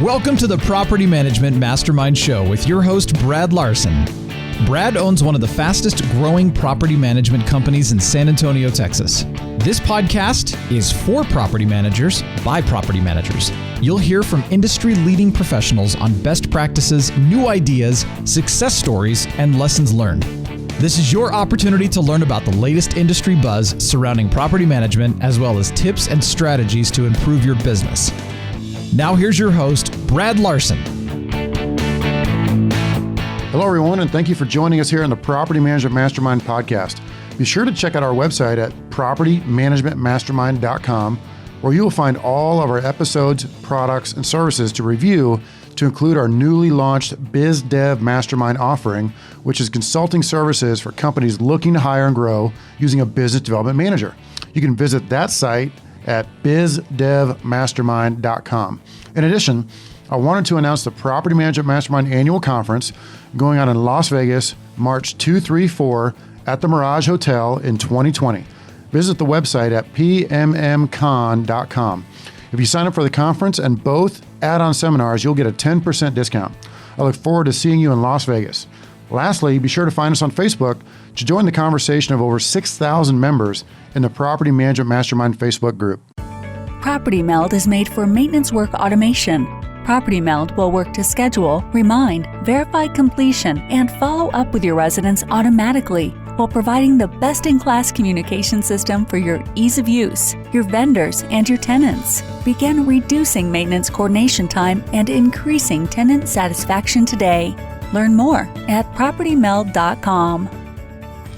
Welcome to the Property Management Mastermind Show with your host, Brad Larson. Brad owns one of the fastest growing property management companies in San Antonio, Texas. This podcast is for property managers by property managers. You'll hear from industry-leading professionals on best practices, new ideas, success stories, and lessons learned. This is your opportunity to learn about the latest industry buzz surrounding property management, as well as tips and strategies to improve your business. Now here's your host, Brad Larson. Hello, everyone, and thank you for joining us here on the Property Management Mastermind podcast. Be sure to check out our website at propertymanagementmastermind.com, where you will find all of our episodes, products, and services to review, to include our newly launched Biz Dev Mastermind offering, which is consulting services for companies looking to hire and grow using a business development manager. You can visit that site at bizdevmastermind.com. In addition, I wanted to announce the Property Management Mastermind Annual Conference going on in Las Vegas, March 2, 3, 4 at the Mirage Hotel in 2020. Visit the website at pmmcon.com. If you sign up for the conference and both add-on seminars, you'll get a 10% discount. I look forward to seeing you in Las Vegas. Lastly, be sure to find us on Facebook to join the conversation of over 6,000 members in the Property Management Mastermind Facebook group. Property Meld is made for maintenance work automation. Property Meld will work to schedule, remind, verify completion, and follow up with your residents automatically while providing the best-in-class communication system for your ease of use, your vendors, and your tenants. Begin reducing maintenance coordination time and increasing tenant satisfaction today. Learn more at propertymeld.com.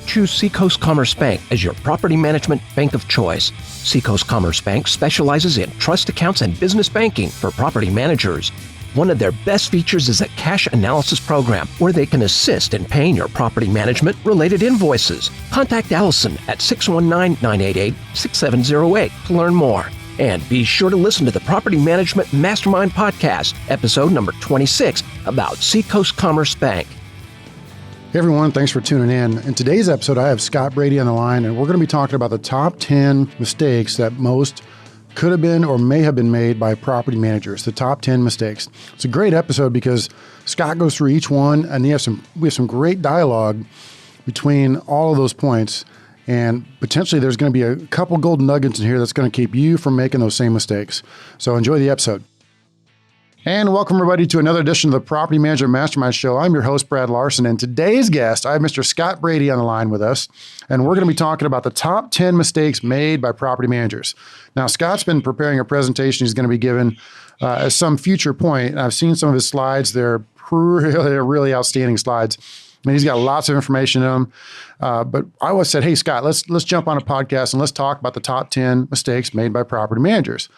Choose Seacoast Commerce Bank as your property management bank of choice. Seacoast Commerce Bank specializes in trust accounts and business banking for property managers. One of their best features is a cash analysis program where they can assist in paying your property management-related invoices. Contact Allison at 619-988-6708 to learn more. And be sure to listen to the Property Management Mastermind podcast, episode number 26, about Seacoast Commerce Bank. Hey everyone, thanks for tuning in. In today's episode, I have Scott Brady on the line, and we're going to be talking about the top 10 mistakes that most could have been or may have been made by property managers, the top 10 mistakes. It's a great episode because Scott goes through each one, and we have some great dialogue between all of those points, and potentially there's going to be a couple golden nuggets in here that's going to keep you from making those same mistakes. So enjoy the episode. And welcome everybody to another edition of the Property Management Mastermind Show. I'm your host, Brad Larson, and today's guest, I have Mr. Scott Brady on the line with us, and we're going to be talking about the top 10 mistakes made by property managers. Now, Scott's been preparing a presentation he's going to be given at some future point, and I've seen some of his slides. They're really outstanding slides. I mean, he's got lots of information in them, but I always said, hey, Scott, let's jump on a podcast and let's talk about the top 10 mistakes made by property managers.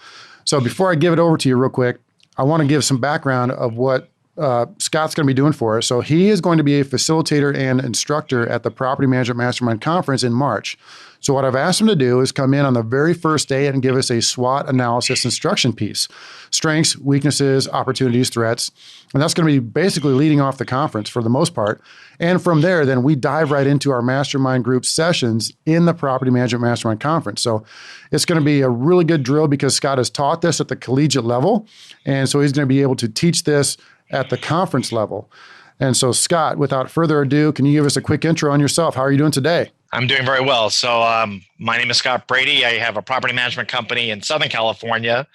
So before I give it over to you real quick, I want to give some background of what Scott's going to be doing for us. So he is going to be a facilitator and instructor at the Property Management Mastermind Conference in March. So what I've asked him to do is come in on the very first day and give us a SWOT analysis instruction piece: strengths, weaknesses, opportunities, threats. And that's going to be basically leading off the conference for the most part. And from there, then we dive right into our mastermind group sessions in the Property Management Mastermind Conference. So it's going to be a really good drill because Scott has taught this at the collegiate level. And so he's going to be able to teach this at the conference level. And so Scott, without further ado, can you give us a quick intro on yourself? How are you doing today? I'm doing very well. So my name is Scott Brady. I have a property management company in Southern California.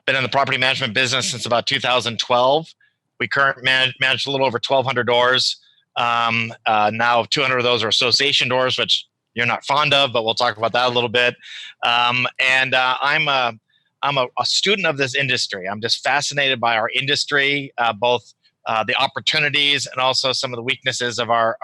Been in the property management business since about 2012. We currently manage a little over 1,200 doors. Now 200 of those are association doors, which you're not fond of, but we'll talk about that a little bit. I'm a student of this industry. I'm just fascinated by our industry, both the opportunities and also some of the weaknesses of a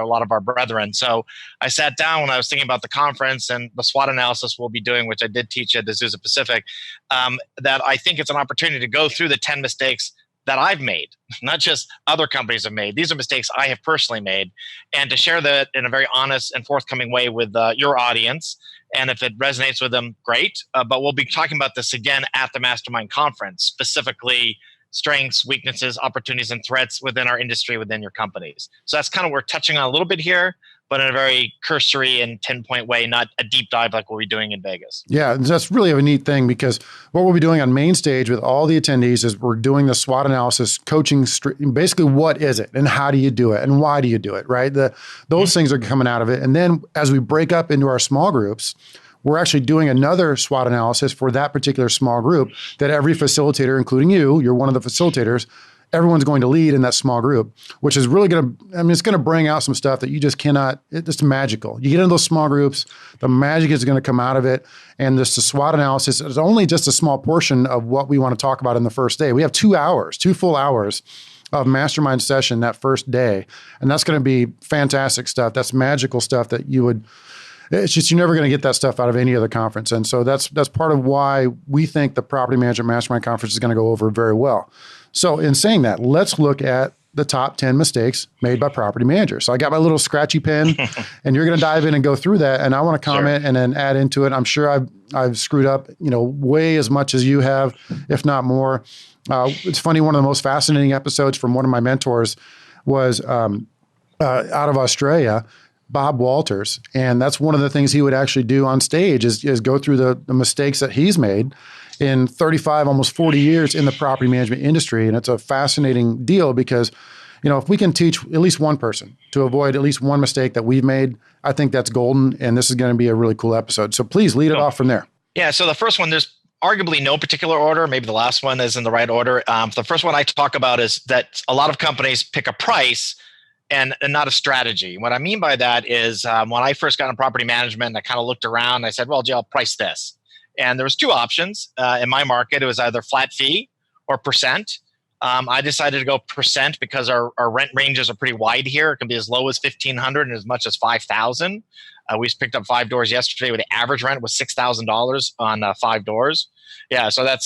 lot of our brethren. So I sat down when I was thinking about the conference and the SWOT analysis we'll be doing, which I did teach at Azusa Pacific, that I think it's an opportunity to go through the 10 mistakes that I've made, not just other companies have made. These are mistakes I have personally made, and to share that in a very honest and forthcoming way with your audience. And if it resonates with them, great. But we'll be talking about this again at the Mastermind Conference, specifically strengths, weaknesses, opportunities, and threats within our industry, within your companies. So that's kind of what we're touching on a little bit here, but in a very cursory and 10-point way, not a deep dive like what we're doing in Vegas. Yeah, that's really a neat thing, because what we'll be doing on main stage with all the attendees is we're doing the SWOT analysis, coaching, basically what is it and how do you do it and why do you do it, right? Those things are coming out of it. And then as we break up into our small groups, we're actually doing another SWOT analysis for that particular small group that every facilitator, including you're one of the facilitators, everyone's going to lead in that small group, which is really it's going to bring out some stuff that you just cannot, it's magical. You get into those small groups, the magic is going to come out of it. And the SWOT analysis is only just a small portion of what we want to talk about in the first day. We have 2 full hours of mastermind session that first day. And that's going to be fantastic stuff. That's magical stuff that it's just, you're never going to get that stuff out of any other conference. And so that's part of why we think the Property Management Mastermind Conference is going to go over very well. So in saying that, let's look at the top 10 mistakes made by property managers. So I got my little scratchy pen and you're going to dive in and go through that. And I want to comment and then add into it. I'm sure I've screwed up, way as much as you have, if not more. It's funny. One of the most fascinating episodes from one of my mentors was out of Australia, Bob Walters. And that's one of the things he would actually do on stage is go through the mistakes that he's made in 35, almost 40 years in the property management industry. And it's a fascinating deal because, if we can teach at least one person to avoid at least one mistake that we've made, I think that's golden. And this is going to be a really cool episode. So please lead it off from there. Yeah. So the first one, there's arguably no particular order. Maybe the last one is in the right order. The first one I talk about is that a lot of companies pick a price and not a strategy. What I mean by that is when I first got in property management, I kind of looked around and I said, well, gee, I'll price this. And there was 2 options in my market. It was either flat fee or percent. I decided to go percent because our rent ranges are pretty wide here. It can be as low as $1,500 and as much as $5,000. We just picked up 5 doors yesterday where the average rent was $6,000 on 5 doors. Yeah, so I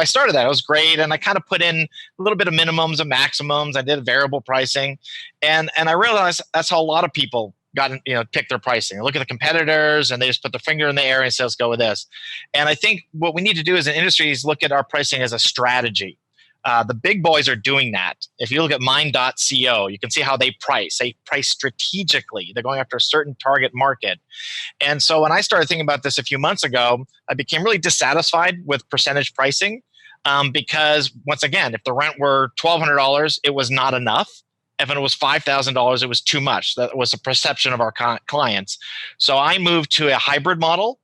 started that. It was great, and I kind of put in a little bit of minimums and maximums. I did variable pricing, and I realized that's how a lot of people pick their pricing. They look at the competitors and they just put their finger in the air and say, let's go with this. And I think what we need to do as an industry is look at our pricing as a strategy. The big boys are doing that. If you look at mind.co, you can see how they price. They price strategically. They're going after a certain target market. And so when I started thinking about this a few months ago, I became really dissatisfied with percentage pricing because, once again, if the rent were $1,200, it was not enough. If it was $5,000, it was too much. That was a perception of our clients. So I moved to a hybrid model.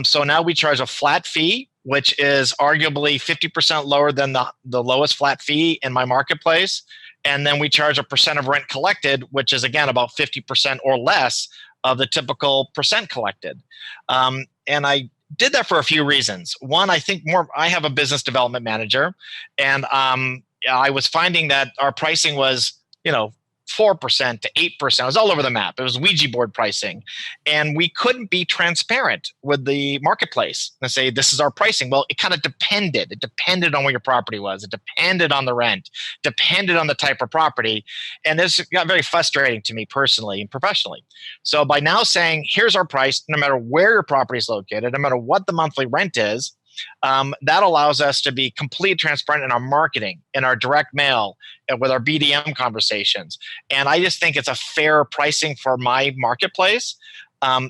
So now we charge a flat fee, which is arguably 50% lower than the lowest flat fee in my marketplace. And then we charge a percent of rent collected, which is, again, about 50% or less of the typical percent collected. And I did that for a few reasons. One, I think I have a business development manager, and I was finding that our pricing was 4% to 8%. It was all over the map. It was Ouija board pricing. And we couldn't be transparent with the marketplace and say, this is our pricing. Well, it kind of depended. It depended on where your property was. It depended on the rent, depended on the type of property. And this got very frustrating to me personally and professionally. So by now saying, here's our price, no matter where your property is located, no matter what the monthly rent is, that allows us to be completely transparent in our marketing, in our direct mail, and with our BDM conversations. And I just think it's a fair pricing for my marketplace.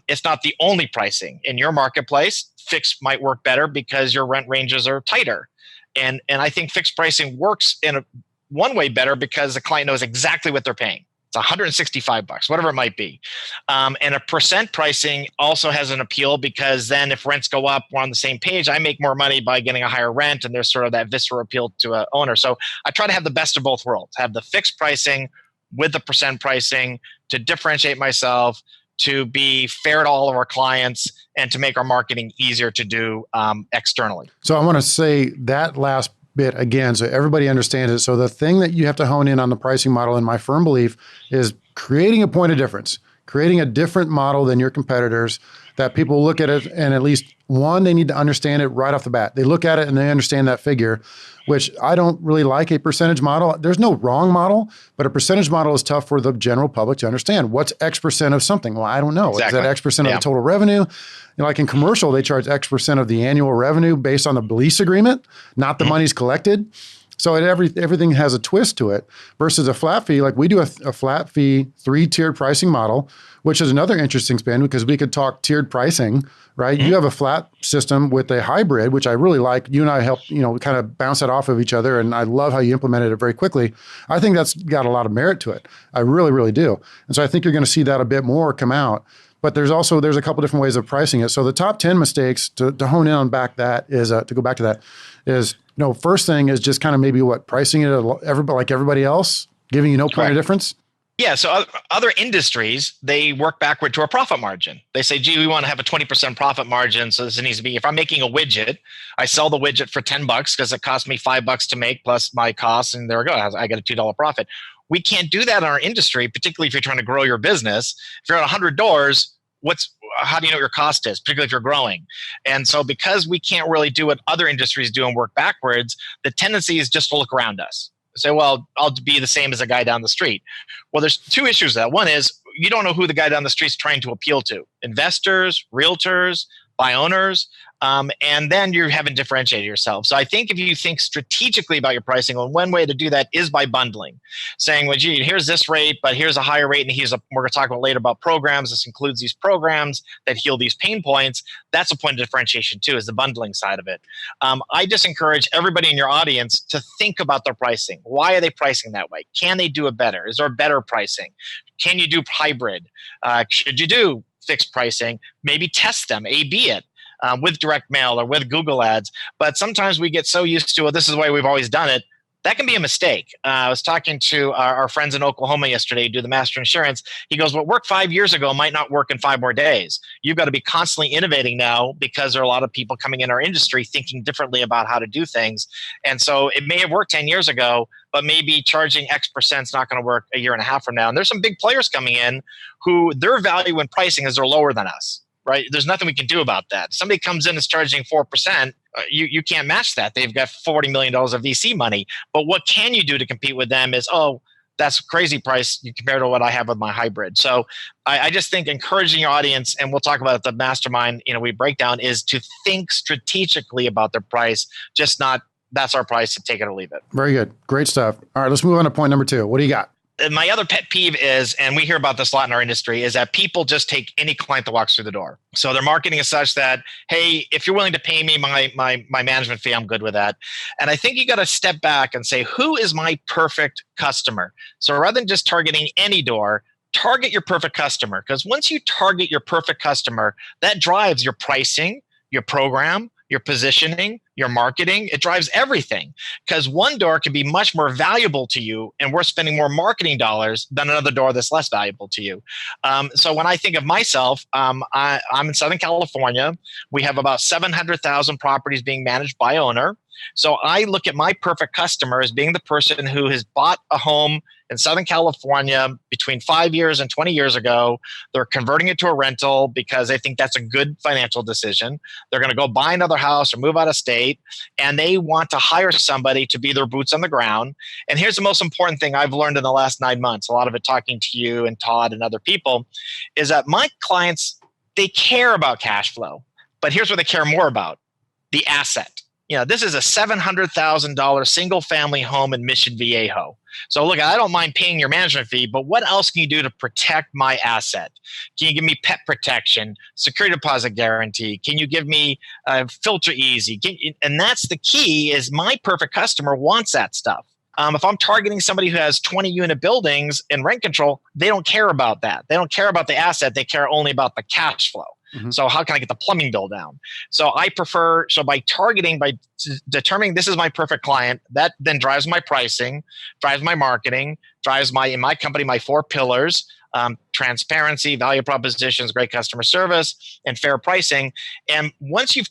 It's not the only pricing. In your marketplace, fixed might work better because your rent ranges are tighter. And I think fixed pricing works in one way better because the client knows exactly what they're paying. It's $165, whatever it might be. And a percent pricing also has an appeal because then if rents go up, we're on the same page. I make more money by getting a higher rent, and there's sort of that visceral appeal to an owner. So I try to have the best of both worlds, have the fixed pricing with the percent pricing to differentiate myself, to be fair to all of our clients, and to make our marketing easier to do externally. So I want to say that last bit again, so everybody understands it. So the thing that you have to hone in on the pricing model, in my firm belief, is creating a point of difference, creating a different model than your competitors, that people look at it and at least one, they need to understand it right off the bat. They look at it and they understand that figure, which I don't really like a percentage model. There's no wrong model, but a percentage model is tough for the general public to understand. What's X percent of something? Well, I don't know. Exactly. Is that X percent of the total revenue? Like in commercial, they charge X percent of the annual revenue based on the lease agreement, not the money's collected. So everything has a twist to it versus a flat fee. Like we do a flat fee 3-tiered pricing model, which is another interesting spin because we could talk tiered pricing, right? You have a flat system with a hybrid, which I really like. You and I help, kind of bounce that off of each other. And I love how you implemented it very quickly. I think that's got a lot of merit to it. I really, really do. And so I think you're going to see that a bit more come out. But there's a couple different ways of pricing it. So the top 10 mistakes to hone in on to go back to that is, first thing is just kind of maybe pricing it like everybody else, giving you no point of difference. Yeah. So other industries, they work backward to a profit margin. They say, gee, we want to have a 20% profit margin. So this needs to be, if I'm making a widget, I sell the widget for $10 because it cost me $5 to make plus my costs. And there we go. I get a $2 profit. We can't do that in our industry, particularly if you're trying to grow your business. If you're at 100 doors, how do you know what your cost is, particularly if you're growing? And so because we can't really do what other industries do and work backwards, the tendency is just to look around us. Say, well, I'll be the same as a guy down the street. Well, there's two issues with that. One is you don't know who the guy down the street is trying to appeal to. Investors, realtors, buy owners. And then you haven't differentiated yourself. So I think if you think strategically about your pricing, well, one way to do that is by bundling, saying, well, gee, here's this rate, but here's a higher rate. And we're going to talk about later about programs. This includes these programs that heal these pain points. That's a point of differentiation too, is the bundling side of it. I just encourage everybody in your audience to think about their pricing. Why are they pricing that way? Can they do it better? Is there better pricing? Can you do hybrid? Should you do fixed pricing? Maybe test them, A/B it. With direct mail or with Google ads. But sometimes we get so used to, well, this is the way we've always done it. That can be a mistake. I was talking to our friends in Oklahoma yesterday who do the master insurance. He goes, what worked 5 years ago might not work in 5 more days. You've got to be constantly innovating now because there are a lot of people coming in our industry thinking differently about how to do things. And so it may have worked 10 years ago, but maybe charging X percent is not going to work a year and a half from now. And there's some big players coming in who their value in pricing is they're lower than us. Right? There's nothing we can do about that. Somebody comes in and is charging 4%, you can't match that. They've got $40 million of VC money. But what can you do to compete with them is, oh, that's a crazy price compared to what I have with my hybrid. So I just think encouraging your audience, and we'll talk about the mastermind, we break down, is to think strategically about their price, just not that's our price to take it or leave it. Very good. Great stuff. All right, let's move on to point number 2. What do you got? My other pet peeve is, and we hear about this a lot in our industry, is that people just take any client that walks through the door. So their marketing is such that, hey, if you're willing to pay me my management fee, I'm good with that. And I think you got to step back and say, who is my perfect customer? So rather than just targeting any door, target your perfect customer. Because once you target your perfect customer, that drives your pricing, your program, your positioning, your marketing. It drives everything, because one door can be much more valuable to you and we're spending more marketing dollars than another door that's less valuable to you. So when I think of myself, I'm in Southern California. We have about 700,000 properties being managed by owner. So I look at my perfect customer as being the person who has bought a home in Southern California between 5 years and 20 years ago. They're converting it to a rental because they think that's a good financial decision. They're going to go buy another house or move out of state, and they want to hire somebody to be their boots on the ground. And here's the most important thing I've learned in the last 9 months, a lot of it talking to you and Todd and other people, is that my clients, they care about cash flow, but here's what they care more about: the asset. This is a $700,000 single family home in Mission Viejo. So look, I don't mind paying your management fee, but what else can you do to protect my asset? Can you give me pet protection, security deposit guarantee? Can you give me filter easy? And that's the key, is my perfect customer wants that stuff. If I'm targeting somebody who has 20 unit buildings and rent control, they don't care about that. They don't care about the asset. They care only about the cash flow. Mm-hmm. So how can I get the plumbing bill down? So by targeting, by determining this is my perfect client, that then drives my pricing, drives my marketing, drives in my company, my 4 pillars: transparency, value propositions, great customer service, and fair pricing. And once you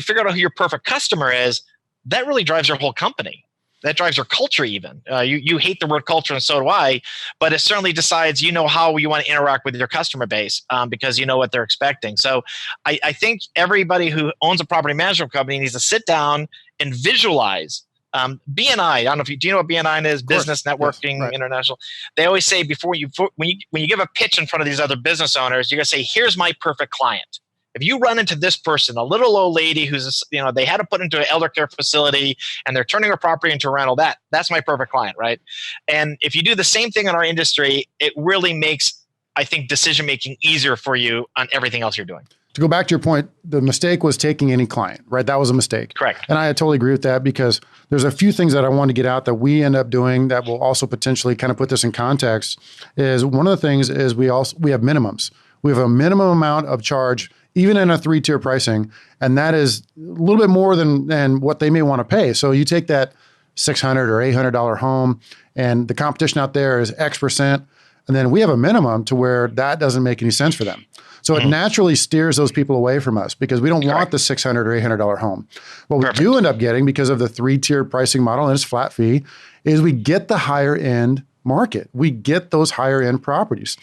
figure out who your perfect customer is, that really drives your whole company. That drives your culture even. You hate the word culture, and so do I, but it certainly decides how you want to interact with your customer base because you know what they're expecting. So I think everybody who owns a property management company needs to sit down and visualize. BNI, I don't know do you know what BNI is? Business Networking, yes, right. International. They always say when you give a pitch in front of these other business owners, you're going to say, here's my perfect client. If you run into this person, a little old lady who's, they had to put into an elder care facility and they're turning her property into a rental, that's my perfect client, right? And if you do the same thing in our industry, it really makes, I think, decision-making easier for you on everything else you're doing. To go back to your point, the mistake was taking any client, right? That was a mistake. Correct. And I totally agree with that, because there's a few things that I want to get out that we end up doing that will also potentially kind of put this in context. Is one of the things is we have minimums. We have a minimum amount of charge, even in a 3-tier pricing, and that is a little bit more than what they may want to pay. So you take that $600 or $800 home, and the competition out there is X%, and then we have a minimum to where that doesn't make any sense for them. So it naturally steers those people away from us, because we don't want the $600 or $800 home. What we do end up getting, because of the 3-tier pricing model and its flat fee, is we get the higher end market. We get those higher end properties.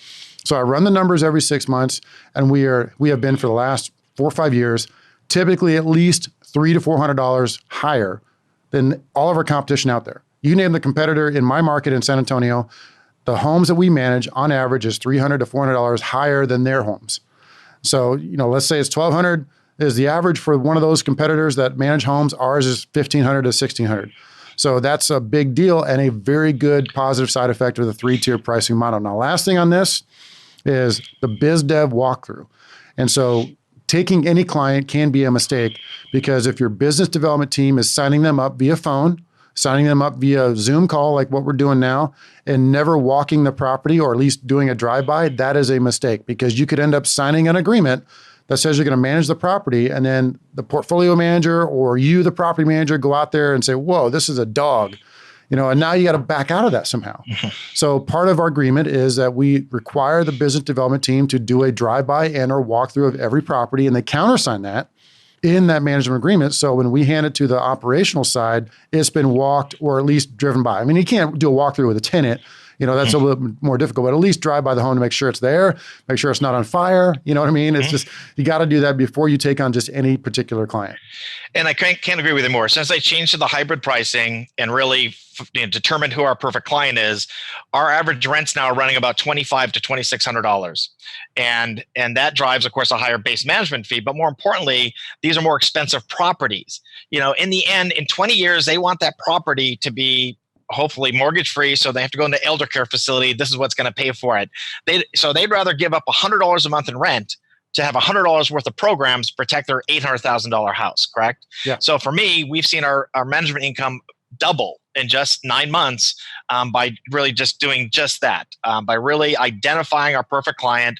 So I run the numbers every 6 months, and we have been for the last 4 or 5 years, typically at least $300 to $400 higher than all of our competition out there. You name the competitor in my market in San Antonio, the homes that we manage on average is $300 to $400 higher than their homes. So, let's say it's $1,200 is the average for one of those competitors that manage homes. Ours is $1,500 to $1,600. So that's a big deal and a very good positive side effect of the 3-tier pricing model. Now, last thing on this is the biz dev walkthrough. And so taking any client can be a mistake, because if your business development team is signing them up via phone, signing them up via Zoom call like what we're doing now, and never walking the property, or at least doing a drive-by, that is a mistake, because you could end up signing an agreement that says you're going to manage the property, and then the portfolio manager or you, the property manager, go out there and say, whoa, this is a dog. And now you got to back out of that somehow. So part of our agreement is that we require the business development team to do a drive-by and or walkthrough of every property, and they countersign that in that management agreement. So when we hand it to the operational side, it's been walked or at least driven by. I mean, you can't do a walkthrough with a tenant. That's a little bit more difficult, but at least drive by the home to make sure it's there, make sure it's not on fire. You know what I mean? It's just, you got to do that before you take on just any particular client. And I can't agree with you more. Since I changed to the hybrid pricing and really determined who our perfect client is, our average rents now are running about $2,500 to $2,600. And that drives, of course, a higher base management fee. But more importantly, these are more expensive properties. In the end, in 20 years, they want that property to be hopefully mortgage free, so they have to go into elder care facility. This is what's going to pay for it. So they'd rather give up $100 a month in rent to have $100 worth of programs to protect their $800,000 house, correct? Yeah. So for me, we've seen our management income double in just 9 months by really just doing just that, by really identifying our perfect client,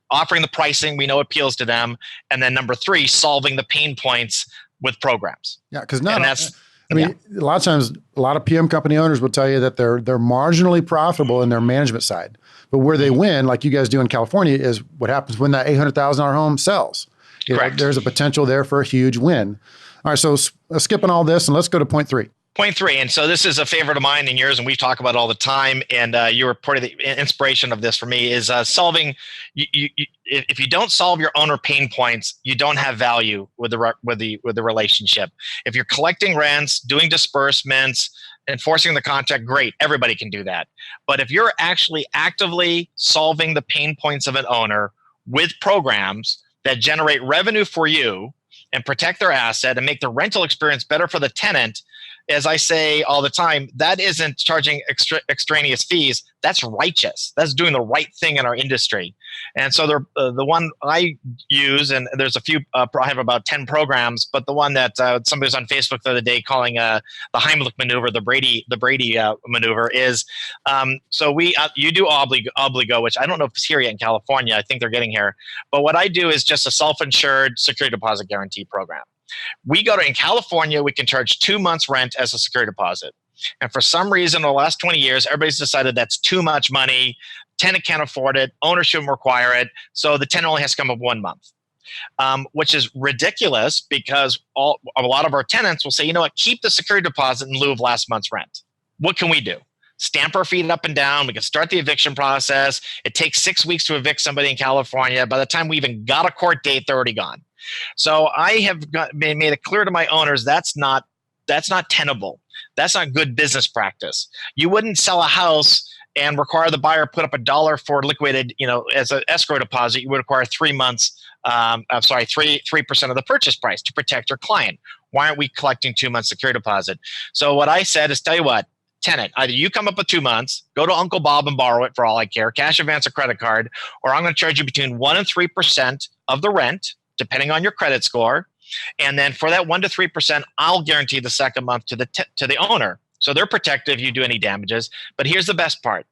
offering the pricing we know appeals to them, and then number 3, solving the pain points with programs. Yeah, because a lot of times, a lot of PM company owners will tell you that they're marginally profitable in their management side. But where they win, like you guys do in California, is what happens when that $800,000 home sells. Correct. There's a potential there for a huge win. All right, so skipping all this, and let's go to point 3. Point 3, and so this is a favorite of mine and yours, and we talk about it all the time. And you were part of the inspiration of this for me is solving. If you don't solve your owner pain points, you don't have value with the relationship. If you're collecting rents, doing disbursements, enforcing the contract, great, everybody can do that. But if you're actually actively solving the pain points of an owner with programs that generate revenue for you and protect their asset and make the rental experience better for the tenant, as I say all the time, that isn't charging extraneous fees. That's righteous. That's doing the right thing in our industry. And so the one I use, and there's a few, I have about 10 programs, but the one that somebody was on Facebook the other day calling the Heimlich Maneuver, the Brady Maneuver is, so you do obligo, which I don't know if it's here yet in California. I think they're getting here. But what I do is just a self-insured security deposit guarantee program. In California, we can charge 2 months rent as a security deposit. And for some reason, in the last 20 years, everybody's decided that's too much money. Tenant can't afford it. Owner shouldn't require it. So the tenant only has to come up 1 month, which is ridiculous because a lot of our tenants will say, you know what, keep the security deposit in lieu of last month's rent. What can we do? Stamp our feet up and down. We can start the eviction process. It takes 6 weeks to evict somebody in California. By the time we even got a court date, they're already gone. So I have made it clear to my owners that's not tenable. That's not good business practice. You wouldn't sell a house and require the buyer put up $1 for liquidated, as an escrow deposit, you would require 3 months. 3% of the purchase price to protect your client. Why aren't we collecting 2 months security deposit? So what I said is, tell you what, tenant, either you come up with 2 months, go to Uncle Bob and borrow it for all I care, cash advance or credit card, or I'm going to charge you between 1% and 3% of the rent, depending on your credit score. And then for that 1% to 3%, I'll guarantee the second month to the owner. So they're protected if you do any damages. But here's the best part.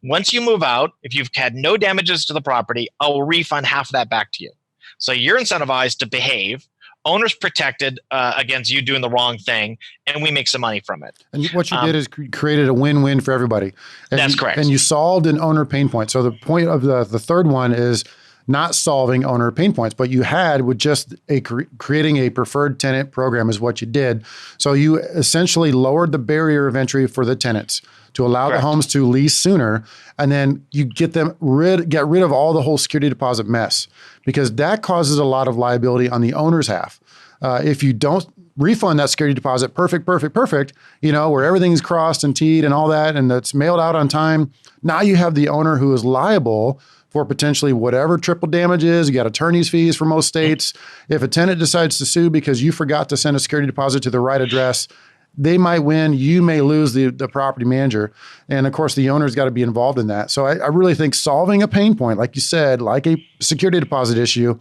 Once you move out, if you've had no damages to the property, I will refund half of that back to you. So you're incentivized to behave. Owner's protected against you doing the wrong thing, and we make some money from it. And what you did is created a win-win for everybody. And that's correct. And you solved an owner pain point. So the point of the third one is not solving owner pain points, but you had with just creating a preferred tenant program is what you did. So you essentially lowered the barrier of entry for the tenants to allow the homes to lease sooner, and then you get rid of all the whole security deposit mess, because that causes a lot of liability on the owner's half. If you don't refund that security deposit, perfect, where everything's crossed and T'd and all that, and that's mailed out on time, now you have the owner who is liable for potentially whatever triple damage is. You got attorney's fees for most states. If a tenant decides to sue because you forgot to send a security deposit to the right address, they might win, you may lose the property manager. And of course, the owner's got to be involved in that. So I really think solving a pain point, like you said, like a security deposit issue,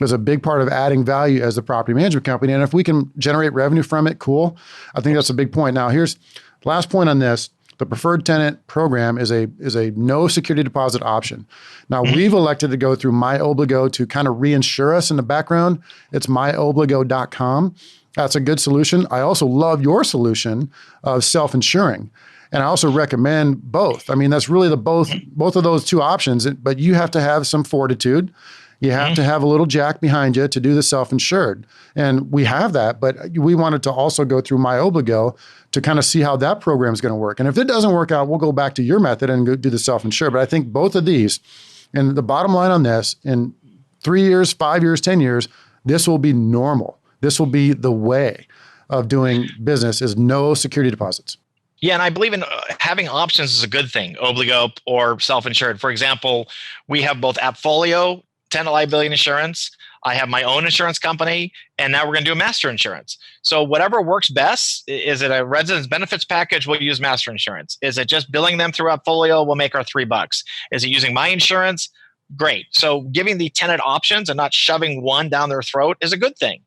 is a big part of adding value as the property management company. And if we can generate revenue from it, cool. I think that's a big point. Now, here's the last point on this. The preferred tenant program is a no security deposit option. Now, we've elected to go through MyObligo to kind of reinsure us in the background. It's myobligo.com. That's a good solution. I also love your solution of self-insuring. And I also recommend both. I mean, that's really both of those two options, but you have to have some fortitude. You have to have a little jack behind you to do the self-insured. And we have that, but we wanted to also go through MyObligo to kind of see how that program is going to work. And if it doesn't work out, we'll go back to your method and go do the self-insured. But I think both of these, and the bottom line on this, in 3 years, 5 years, 10 years, this will be normal. This will be the way of doing business, is no security deposits. Yeah, and I believe in having options is a good thing, Obligo or self-insured. For example, we have both Appfolio, tenant liability insurance. I have my own insurance company, and now we're going to do a master insurance. So whatever works best. Is it a residence benefits package? We'll use master insurance. Is it just billing them through Appfolio? We'll make our $3. Is it using my insurance? Great. So giving the tenant options and not shoving one down their throat is a good thing.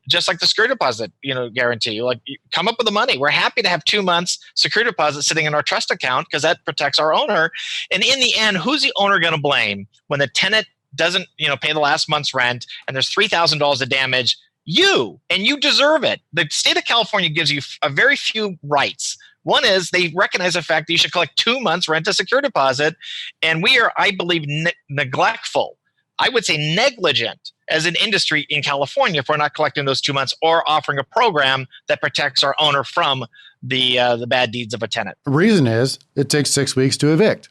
Just like the security deposit, guarantee. Like, come up with the money. We're happy to have 2 months security deposit sitting in our trust account because that protects our owner. And in the end, who's the owner going to blame when the tenant doesn't, pay the last month's rent and there's $3,000 of damage? You, and you deserve it. The state of California gives you a very few rights. One is they recognize the fact that you should collect 2 months rent as security deposit. And we are, I believe, neglectful. I would say negligent as an industry in California if we're not collecting those 2 months or offering a program that protects our owner from the bad deeds of a tenant. The reason is it takes 6 weeks to evict.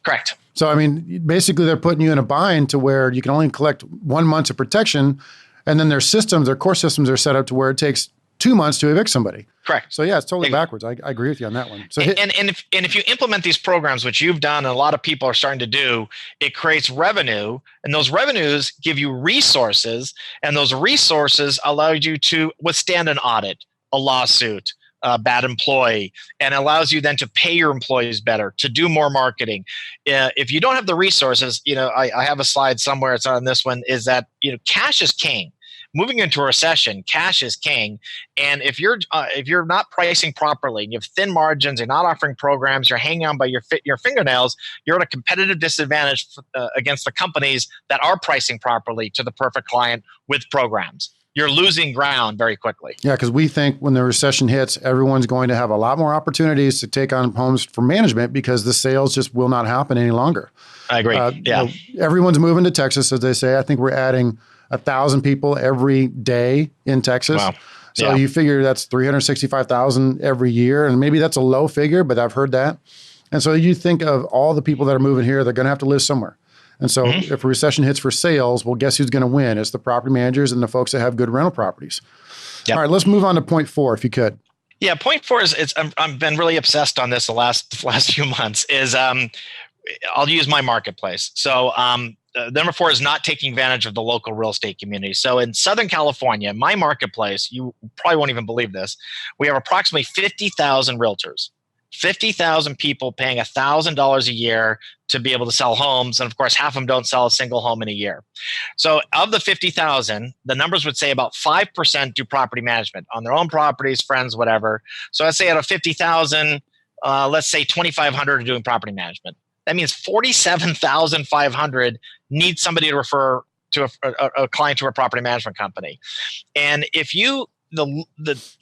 Correct. So, I mean, basically they're putting you in a bind to where you can only collect 1 month of protection. And then their core systems are set up to where it takes 2 months to evict somebody. Correct. So yeah, it's totally backwards. I agree with you on that one. So if you implement these programs, which you've done and a lot of people are starting to do, it creates revenue, and those revenues give you resources, and those resources allow you to withstand an audit, a lawsuit, a bad employee, and allows you then to pay your employees better, to do more marketing. If you don't have the resources, I have a slide somewhere, it's on this one, is that cash is king. Moving into a recession, cash is king. And if you're not pricing properly, and you have thin margins, you're not offering programs, you're hanging on by your fingernails, you're at a competitive disadvantage against the companies that are pricing properly to the perfect client with programs. You're losing ground very quickly. Yeah, because we think when the recession hits, everyone's going to have a lot more opportunities to take on homes for management because the sales just will not happen any longer. I agree. Everyone's moving to Texas, as they say. I think we're adding 1,000 people every day in Texas. Wow. So you figure that's 365,000 every year. And maybe that's a low figure, but I've heard that. And so you think of all the people that are moving here, they're going to have to live somewhere. And so if a recession hits for sales, well, guess who's going to win? It's the property managers and the folks that have good rental properties. Yep. All right, let's move on to point 4, if you could. Yeah, point four is I've been really obsessed on this the last few months. Is I'll use my marketplace. So number four is not taking advantage of the local real estate community. So in Southern California, my marketplace, you probably won't even believe this, we have approximately 50,000 realtors, 50,000 people paying $1,000 a year to be able to sell homes. And of course, half of them don't sell a single home in a year. So of the 50,000, the numbers would say about 5% do property management on their own properties, friends, whatever. So let's say out of 50,000, let's say 2,500 are doing property management. That means 47,500 need somebody to refer to a client to a property management company. And if the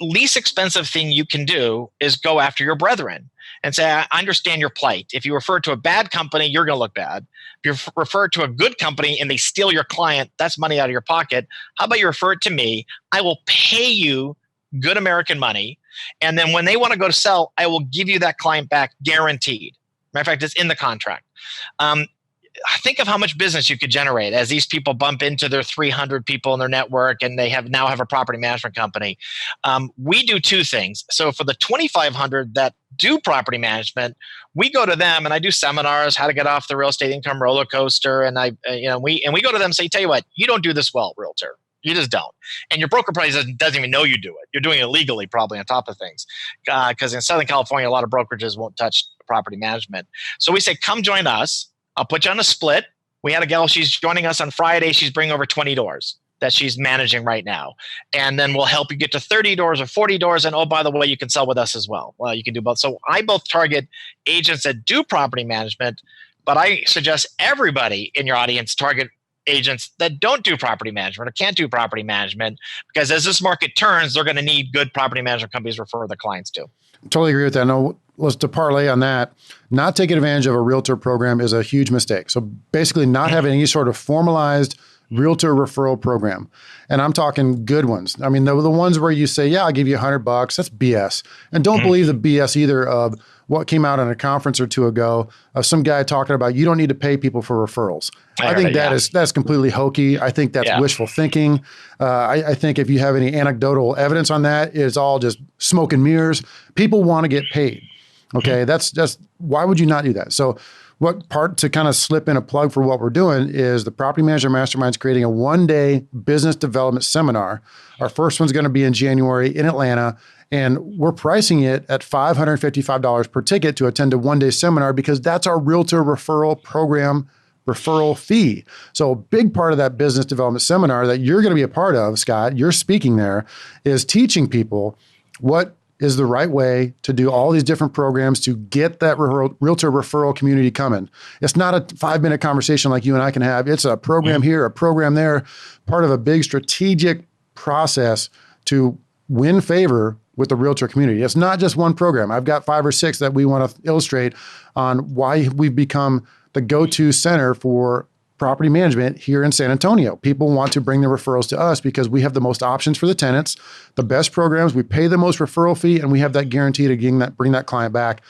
least expensive thing you can do is go after your brethren and say, I understand your plight. If you refer to a bad company, you're going to look bad. If you refer to a good company and they steal your client, that's money out of your pocket. How about you refer it to me? I will pay you good American money. And then when they want to go to sell, I will give you that client back guaranteed. Matter of fact, it's in the contract. Think of how much business you could generate as these people bump into their 300 people in their network and they now have a property management company. We do two things. So for the 2,500 that do property management, we go to them and I do seminars, how to get off the real estate income roller coaster. And we go to them and say, tell you what, you don't do this well, realtor. You just don't. And your broker probably doesn't even know you do it. You're doing it illegally probably on top of things. Because in Southern California, a lot of brokerages won't touch property management. So we say, come join us. I'll put you on a split. We had a gal, she's joining us on Friday. She's bringing over 20 doors that she's managing right now. And then we'll help you get to 30 doors or 40 doors. And oh, by the way, you can sell with us as well. Well, you can do both. So I both target agents that do property management, but I suggest everybody in your audience target agents that don't do property management or can't do property management, because as this market turns, they're going to need good property management companies to refer their clients to. Totally agree with that. No, let's to parlay on that. Not taking advantage of a realtor program is a huge mistake. So basically not having any sort of formalized realtor referral program. And I'm talking good ones. I mean, the ones where you say, yeah, I'll give you $100. That's BS. And don't believe the BS either of what came out on a conference or two ago of some guy talking about you don't need to pay people for referrals. I think that's completely hokey. I think that's wishful thinking. I think if you have any anecdotal evidence on that, it's all just smoke and mirrors. People want to get paid. Okay, that's just, why would you not do that? So what part to kind of slip in a plug for what we're doing is the Property Manager Mastermind is creating a one-day business development seminar. Our first one's going to be in January in Atlanta. And we're pricing it at $555 per ticket to attend a one-day seminar because that's our realtor referral program referral fee. So a big part of that business development seminar that you're going to be a part of, Scott, you're speaking there, is teaching people what is the right way to do all these different programs to get that realtor referral community coming. It's not a 5-minute conversation like you and I can have. It's a program here, a program there, part of a big strategic process to win favor with the realtor community. It's not just one program. I've got 5 or 6 that we want to illustrate on why we've become the go-to center for property management here in San Antonio. People want to bring their referrals to us because we have the most options for the tenants, the best programs, we pay the most referral fee, and we have that guarantee to bring that client back.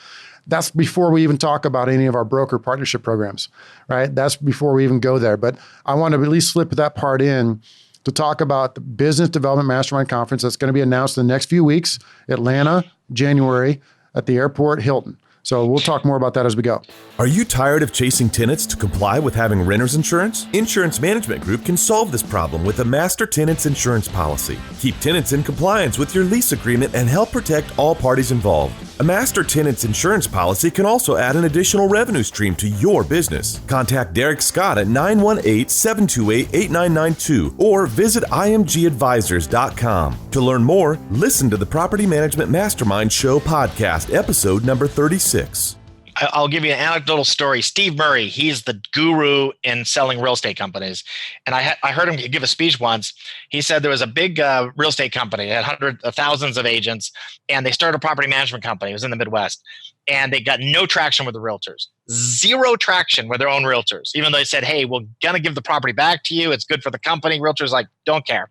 That's before we even talk about any of our broker partnership programs, right? That's before we even go there. But I want to at least slip that part in to talk about the Business Development Mastermind Conference that's going to be announced in the next few weeks, Atlanta, January, at the airport Hilton. So we'll talk more about that as we go. Are you tired of chasing tenants to comply with having renter's insurance? Insurance Management Group can solve this problem with a master tenants insurance policy. Keep tenants in compliance with your lease agreement and help protect all parties involved. A master tenants insurance policy can also add an additional revenue stream to your business. Contact Derek Scott at 918-728-8992 or visit imgadvisors.com. To learn more, listen to the Property Management Mastermind Show podcast, episode number 36. I'll give you an anecdotal story. Steve Murray, he's the guru in selling real estate companies. And I heard him give a speech once. He said there was a big real estate company. It had thousands of agents, and they started a property management company. It was in the Midwest. And they got no traction with the realtors. Zero traction with their own realtors. Even though they said, hey, we're going to give the property back to you. It's good for the company. Realtors like, don't care.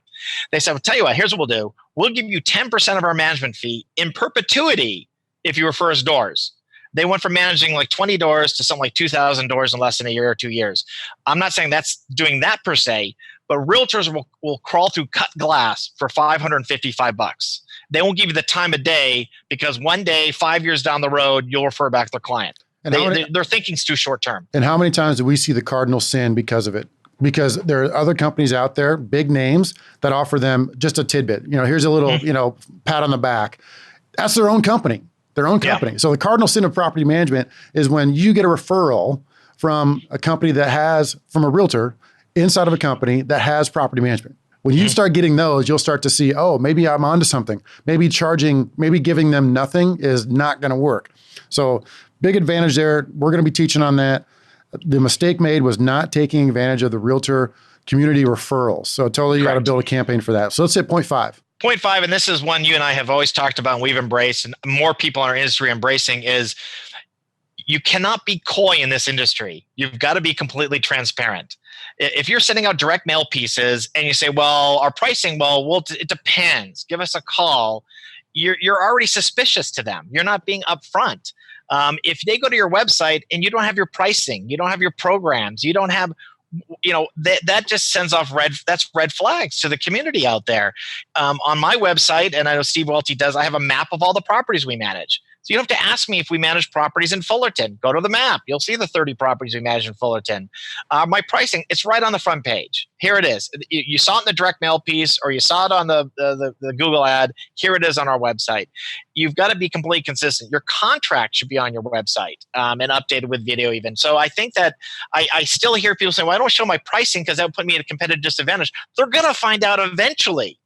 They said, well, tell you what, here's what we'll do. We'll give you 10% of our management fee in perpetuity if you refer us doors. They went from managing like 20 doors to something like 2,000 doors in less than a year or 2 years. I'm not saying that's doing that per se, but realtors will crawl through cut glass for $555. they won't give you the time of day because one day, 5 years down the road, you'll refer back their client. Their thinking's too short term. And how many times do we see the cardinal sin because of it? Because there are other companies out there, big names, that offer them just a tidbit. Here's a little, pat on the back. That's their own company. Yeah. So the cardinal sin of property management is when you get a referral from a company from a realtor inside of a company that has property management. When you start getting those, you'll start to see, oh, maybe I'm onto something. Maybe giving them nothing is not going to work. So big advantage there. We're going to be teaching on that. The mistake made was not taking advantage of the realtor community referrals. So totally you got to build a campaign for that. So let's hit point 5. Point 5, and this is one you and I have always talked about and we've embraced, and more people in our industry embracing, is you cannot be coy in this industry. You've got to be completely transparent. If you're sending out direct mail pieces and you say, well, our pricing, it depends. Give us a call. You're already suspicious to them. You're not being upfront. If they go to your website and you don't have your pricing, you don't have your programs, you don't have, that just sends off red flags to the community out there. On my website, and I know Steve Welty does, I have a map of all the properties we manage. So you don't have to ask me if we manage properties in Fullerton. Go to the map. You'll see the 30 properties we manage in Fullerton. My pricing, it's right on the front page. Here it is. You saw it in the direct mail piece, or you saw it on the Google ad. Here it is on our website. You've got to be completely consistent. Your contract should be on your website and updated with video even. So I think that I still hear people say, well, I don't show my pricing because that would put me at a competitive disadvantage. They're going to find out eventually.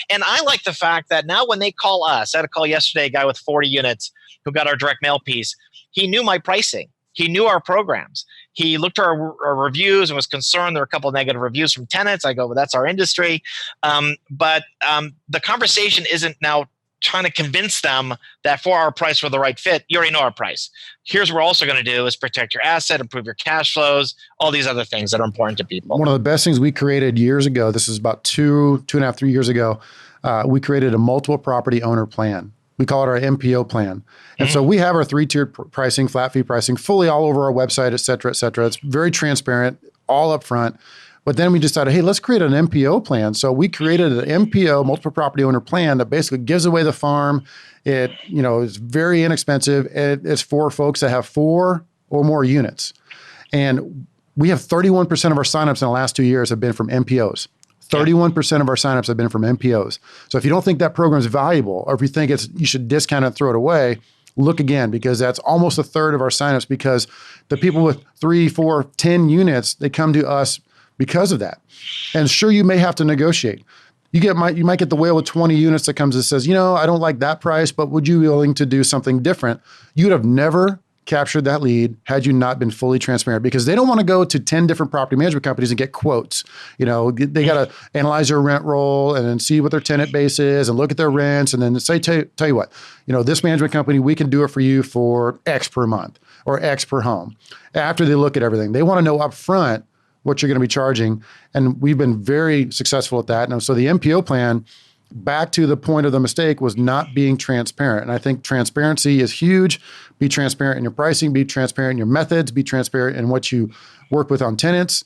And I like the fact that now when they call us, I had a call yesterday, a guy with 40 units who got our direct mail piece. He knew my pricing. He knew our programs. He looked at our reviews and was concerned. There were a couple of negative reviews from tenants. I go, well, that's our industry. But the conversation isn't now trying to convince them that for our price we're the right fit. You already know our price. Here's what we're also going to do is protect your asset, improve your cash flows, all these other things that are important to people. One of the best things we created years ago, this is about 2.5, 3 years ago, we created a multiple property owner plan. We call it our MPO plan. And so we have our 3-tiered pricing, flat fee pricing, fully all over our website, et cetera, et cetera. It's very transparent, all up front. But then we decided, hey, let's create an MPO plan. So we created an MPO, multiple property owner plan, that basically gives away the farm. It, is very inexpensive. It's for folks that have 4 or more units. And we have 31% of our signups in the last 2 years have been from MPOs. 31% of our signups have been from MPOs. So if you don't think that program is valuable, or if you think you should discount it and throw it away, look again, because that's almost a third of our signups, because the people with 3, 4, 10 units, they come to us because of that. And sure, you may have to negotiate. You might get the whale with 20 units that comes and says, I don't like that price, but would you be willing to do something different? You would have never captured that lead had you not been fully transparent, because they don't want to go to 10 different property management companies and get quotes. They got to analyze their rent roll and then see what their tenant base is and look at their rents and then say, tell you what, this management company, we can do it for you for X per month or X per home. After they look at everything, they want to know up front what you're going to be charging. And we've been very successful at that. And so the MPO plan, back to the point of the mistake, was not being transparent. And I think transparency is huge. Be transparent in your pricing, be transparent in your methods, be transparent in what you work with on tenants.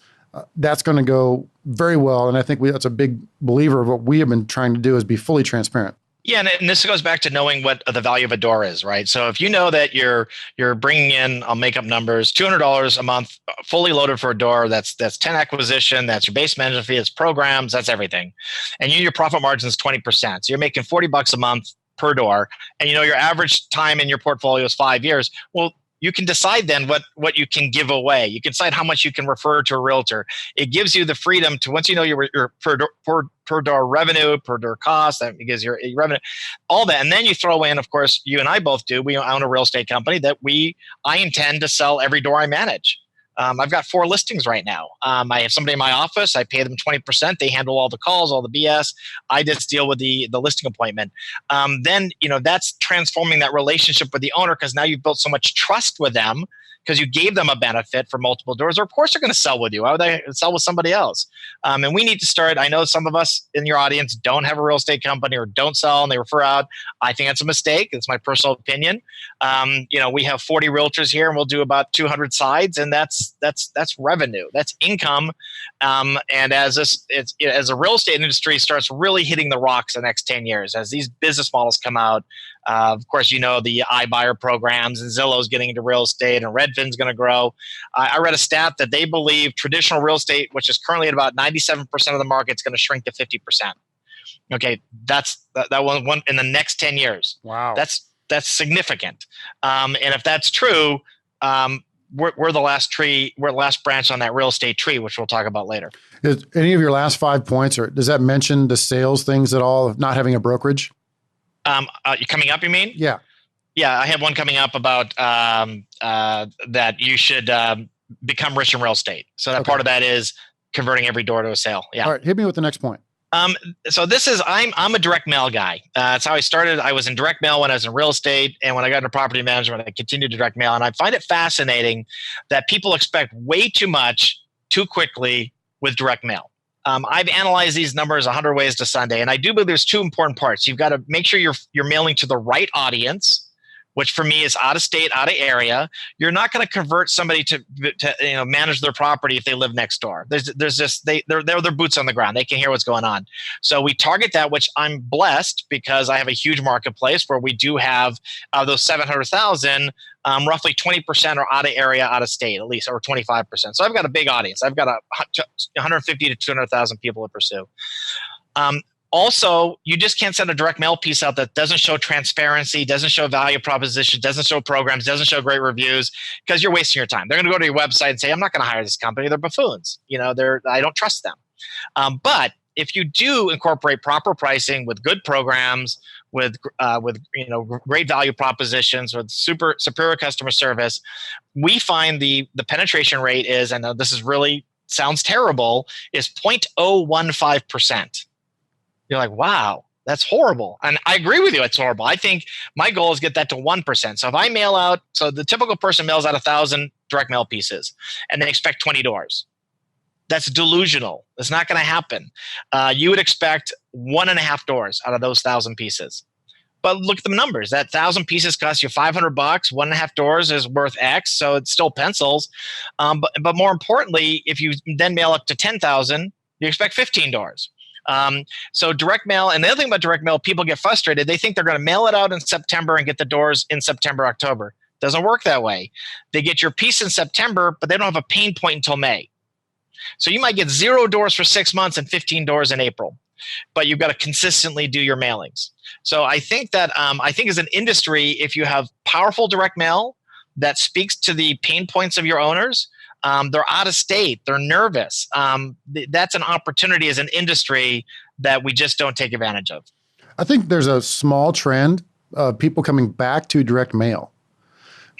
That's going to go very well. And I think that's a big believer of what we have been trying to do, is be fully transparent. Yeah, and this goes back to knowing what the value of a door is, right? So if you know that you're bringing in, I'll make up numbers, $200 a month, fully loaded for a door, that's 10 acquisition, that's your base management fee, it's programs, that's everything. And your profit margin is 20%. So you're making $40 a month per door, and your average time in your portfolio is 5 years. Well, you can decide then what you can give away. You can decide how much you can refer to a realtor. It gives you the freedom to, once you know your per door revenue, per door cost, that gives your revenue, all that. And then you throw in, of course, you and I both do, we own a real estate company that I intend to sell every door I manage. I've got 4 listings right now. I have somebody in my office. I pay them 20%. They handle all the calls, all the BS. I just deal with the listing appointment. Then, that's transforming that relationship with the owner, because now you've built so much trust with them because you gave them a benefit for multiple doors. Or of course they're going to sell with you. Why would they sell with somebody else? And we need to start. I know some of us in your audience don't have a real estate company or don't sell and they refer out. I think that's a mistake. It's my personal opinion. We have 40 realtors here and we'll do about 200 sides, and that's that's revenue, that's income. And as the real estate industry starts really hitting the rocks the next 10 years, as these business models come out, of course, the iBuyer programs, and Zillow's getting into real estate, and Redfin's going to grow. I read a stat that they believe traditional real estate, which is currently at about 97% of the market, is going to shrink to 50%. Okay, that's that one in the next 10 years. Wow, that's significant. And if that's true, we're the last tree, we're the last branch on that real estate tree, which we'll talk about later. Is any of your last 5 points, or does that mention the sales things at all of not having a brokerage? Coming up, you mean? Yeah. Yeah, I have one coming up about that you should become rich in real estate. So that part of that is converting every door to a sale. Yeah. All right, hit me with the next point. So this is, I'm a direct mail guy. That's how I started. I was in direct mail when I was in real estate, and when I got into property management, I continued to direct mail. And I find it fascinating that people expect way too much too quickly with direct mail. I've analyzed these numbers 100 ways to Sunday, and I do believe there's two important parts. You've got to make sure you're mailing to the right audience, which for me is out of state, out of area. You're not going to convert somebody to manage their property if they live next door. There's just they're their boots on the ground. They can hear what's going on. So we target that, which I'm blessed because I have a huge marketplace where we do have those 700,000. Roughly 20% are out of area, out of state, at least, or 25%. So I've got a big audience. I've got 150 to 200,000 people to pursue. Also, you just can't send a direct mail piece out that doesn't show transparency, doesn't show value proposition, doesn't show programs, doesn't show great reviews, because you're wasting your time. They're going to go to your website and say, I'm not going to hire this company. They're buffoons. I don't trust them. But if you do incorporate proper pricing with good programs, with great value propositions, with superior customer service, we find the penetration rate is, and this is really sounds terrible, is 0.015%. You're like, wow, that's horrible. And I agree with you, it's horrible. I think my goal is get that to 1%. So if I mail out, so the typical person mails out 1,000 direct mail pieces and they expect 20 doors. That's delusional. It's not going to happen. You would expect 1.5 doors out of those 1,000 pieces. But look at the numbers. That 1,000 pieces costs you $500. 1.5 doors is worth X, so it's still pencils. But more importantly, if you then mail up to 10,000, you expect 15 doors. So direct mail, and the other thing about direct mail, people get frustrated. They think they're going to mail it out in September and get the doors in September, October. Doesn't work that way. They get your piece in September, but they don't have a pain point until May. So you might get 0 doors for 6 months and 15 doors in April, but you've got to consistently do your mailings. So I think that, as an industry, if you have powerful direct mail that speaks to the pain points of your owners, they're out of state, they're nervous. That's an opportunity as an industry that we just don't take advantage of. I think there's a small trend of people coming back to direct mail.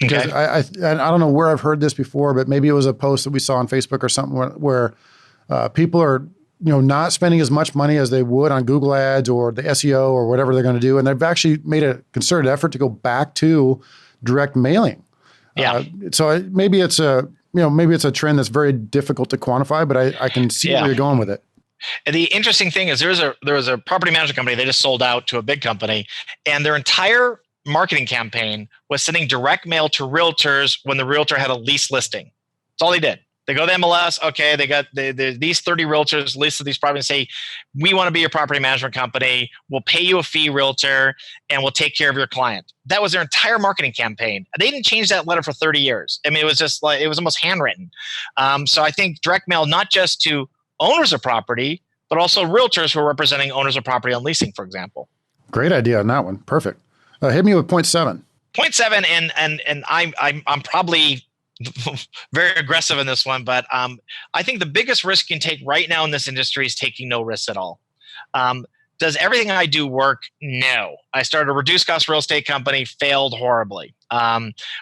Because I don't know where I've heard this before, but maybe it was a post that we saw on Facebook or something where people are not spending as much money as they would on Google Ads or the SEO or whatever they're going to do, and they've actually made a concerted effort to go back to direct mailing. Yeah. So maybe it's a trend that's very difficult to quantify, but I can see where you're going with it. And the interesting thing is there was a property management company. They just sold out to a big company, and their entire marketing campaign was sending direct mail to realtors when the realtor had a lease listing. That's all they did. They go to MLS. Okay, they got these 30 realtors listed these properties and say, we want to be your property management company. We'll pay you a fee, realtor, and we'll take care of your client. That was their entire marketing campaign. They didn't change that letter for 30 years. I mean, it was just like, it was almost handwritten. So I think direct mail, not just to owners of property, but also realtors who are representing owners of property on leasing, for example. Great idea on that one. Perfect. Hit me with 0.7. 0.7, and I'm probably very aggressive in this one, but I think the biggest risk you can take right now in this industry is taking no risks at all. Does everything I do work? No. I started a reduced cost real estate company, failed horribly.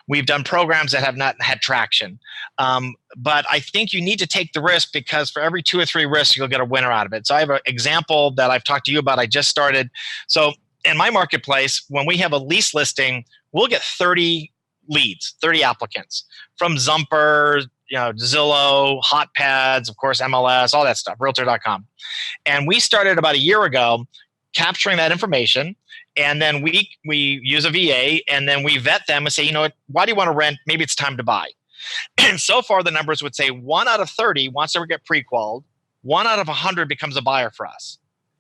We've done programs that have not had traction. But I think you need to take the risk, because for every 2 or 3 risks, you'll get a winner out of it. So I have an example that I've talked to you about. I just started. So in my marketplace, when we have a lease listing, we'll get 30 leads, 30 applicants from Zumper, Zillow, HotPads, of course, MLS, all that stuff, Realtor.com. And we started about a year ago capturing that information. And then we use a VA, and then we vet them and say, why do you want to rent? Maybe it's time to buy. And so far, the numbers would say 1 out of 30 wants to get pre-qualified, 1 out of 100 becomes a buyer for us.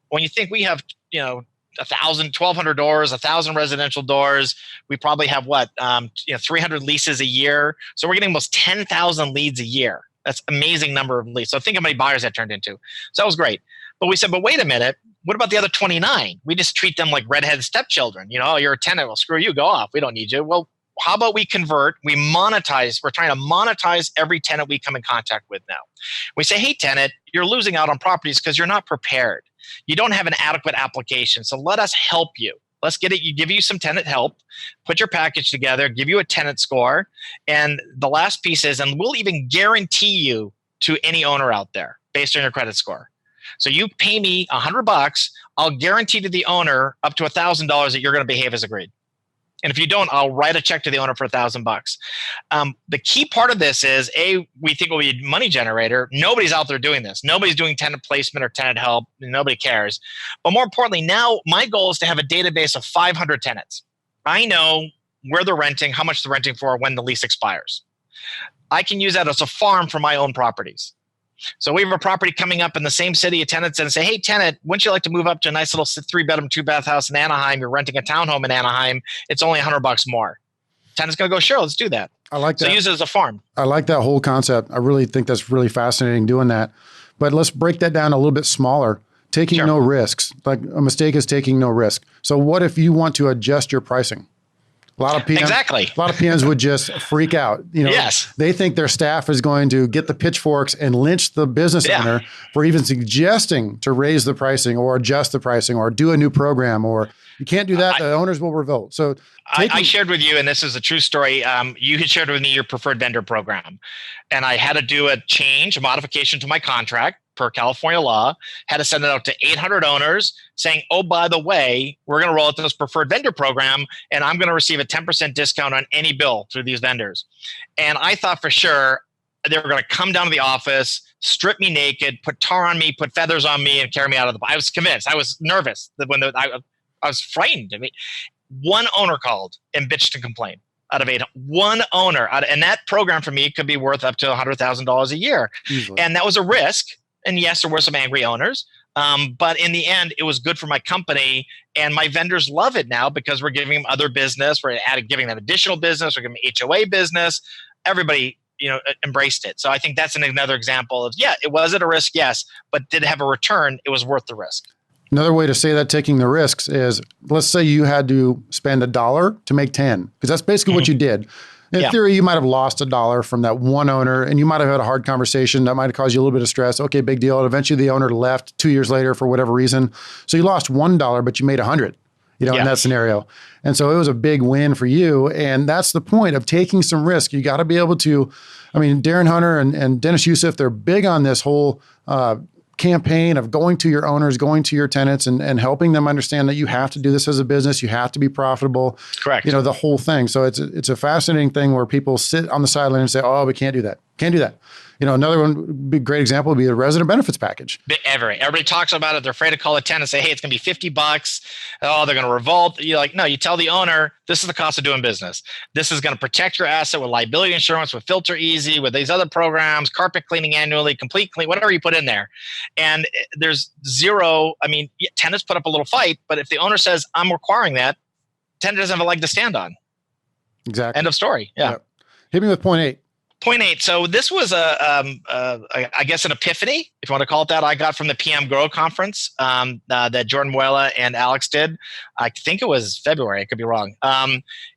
When you think we have, 1,000, 1,200 doors, 1,000 residential doors, we probably have 300 leases a year. So we're getting almost 10,000 leads a year. That's an amazing number of leads. So think how many buyers that turned into. So that was great. But we said, but wait a minute, what about the other 29? We just treat them like redheaded stepchildren. You're a tenant. Well, screw you, go off. We don't need you. Well, how about we convert? We monetize. We're trying to monetize every tenant we come in contact with now. We say, hey, tenant, you're losing out on properties because you're not prepared. You don't have an adequate application. So let us help you. Let's get it. Give you some tenant help, put your package together, give you a tenant score. And the last piece is, and we'll even guarantee you to any owner out there based on your credit score. So you pay me $100, I'll guarantee to the owner up to $1,000 that you're going to behave as agreed. And if you don't, I'll write a check to the owner for $1,000. The key part of this is, we think it will be a money generator. Nobody's out there doing this. Nobody's doing tenant placement or tenant help. Nobody cares. But more importantly, now my goal is to have a database of 500 tenants. I know where they're renting, how much they're renting for, when the lease expires. I can use that as a farm for my own properties. So we have a property coming up in the same city, a tenant said, say, hey, tenant, wouldn't you like to move up to a nice little 3-bedroom, 2-bath house in Anaheim? You're renting a townhome in Anaheim. It's only $100 more. Tenant's going to go, sure, let's do that. I like that. So use it as a farm. I like that whole concept. I really think that's really fascinating doing that. But let's break that down a little bit smaller. Taking no risks. Like a mistake is taking no risk. So what if you want to adjust your pricing? A lot of PMs would just freak out. Yes. They think their staff is going to get the pitchforks and lynch the business owner for even suggesting to raise the pricing or adjust the pricing or do a new program, or you can't do that. The owners will revolt. So I shared with you, and this is a true story. You had shared with me your preferred vendor program, and I had to do a modification to my contract per California law, had to send it out to 800 owners saying, oh, by the way, we're going to roll out this preferred vendor program, and I'm going to receive a 10% discount on any bill through these vendors. And I thought for sure they were going to come down to the office, strip me naked, put tar on me, put feathers on me, and carry me out of the. I was convinced. I was nervous that I was frightened. One owner called and bitched and complained. Out of 8, one owner, and that program for me could be worth up to $100,000 a year. Easily. And that was a risk. And yes, there were some angry owners, but in the end, it was good for my company. And my vendors love it now because we're giving them other business. We're giving them additional business. We're giving them HOA business. Everybody, embraced it. So I think that's another example of, it was at a risk, yes, but did it have a return? It was worth the risk. Another way to say that taking the risks is, let's say you had to spend $1 to make 10, because that's basically what you did. In theory, you might have lost $1 from that one owner, and you might have had a hard conversation that might have caused you a little bit of stress. Okay, big deal. And eventually the owner left 2 years later for whatever reason. So you lost $1, but you made 100, in that scenario. And so it was a big win for you. And that's the point of taking some risk. You got to be able to, Darren Hunter and Dennis Youssef, they're big on this whole campaign of going to your owners, going to your tenants and helping them understand that you have to do this as a business. You have to be profitable. Correct. The whole thing. So it's a fascinating thing where people sit on the sideline and say, oh, we can't do that. Can't do that. Another one, big great example would be the resident benefits package. Everybody talks about it. They're afraid to call a tenant and say, hey, it's going to be $50. Oh, they're going to revolt. You're like, no, you tell the owner, this is the cost of doing business. This is going to protect your asset with liability insurance, with Filter Easy, with these other programs, carpet cleaning annually, complete clean, whatever you put in there. And there's zero, tenants put up a little fight, but if the owner says, I'm requiring that, tenant doesn't have a leg to stand on. Exactly. End of story. Yeah. Yep. Hit me with point 8. Point 8. So this was I guess an epiphany, if you want to call it that, I got from the PM Grow conference that Jordan Muela and Alex did. I think it was February. I could be wrong.